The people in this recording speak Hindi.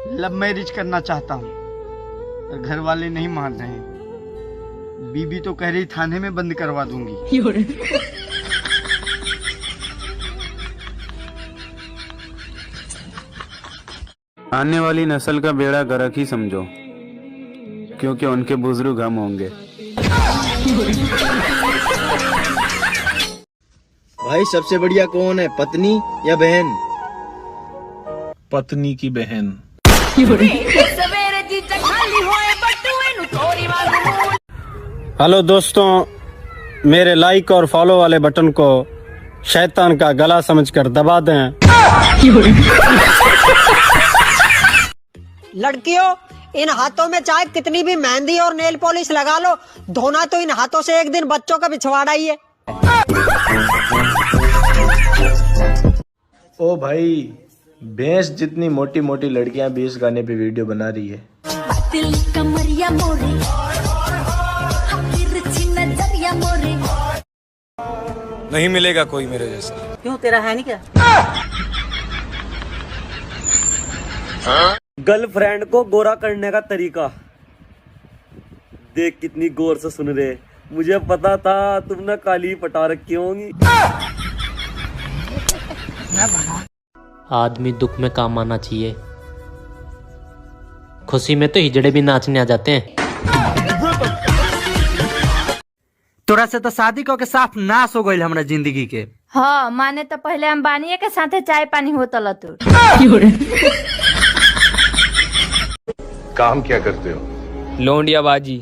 लव मैरिज करना चाहता हूँ, पर घर वाले नहीं मान रहे। बीबी तो कह रही थाने में बंद करवा दूंगी। आने वाली नस्ल का बेड़ा गर्क ही समझो, क्योंकि उनके बुजुर्ग हम होंगे। भाई सबसे बढ़िया कौन है, पत्नी या बहन? पत्नी की बहन। हेलो दोस्तों, मेरे लाइक और फॉलो वाले बटन को शैतान का गला समझकर दबा दें। लड़कियों, इन हाथों में चाहे कितनी भी मेहंदी और नेल पॉलिश लगा लो, धोना तो इन हाथों से एक दिन बच्चों का बिछवाड़ा ही है। ओ भाई, भैंस जितनी मोटी मोटी लड़कियां भी इस गाने पे वीडियो बना रही है। नहीं मिलेगा कोई मेरे जैसा। क्यों, तेरा है नहीं क्या? गर्लफ्रेंड को गोरा करने का तरीका देख, कितनी गौर से सुन रहे। मुझे पता था तुमने काली पटा रखी होंगी। आदमी दुख में काम आना चाहिए, खुशी में तो हिजड़े भी नाचने आ जाते हैं। तोरा से तो शादी को के साफ नाश हो गई हमरा जिंदगी के। हाँ, माने तो पहले अंबानी के साथे चाय पानी होता लतुर। काम क्या करते हो? लौंडिया बाजी।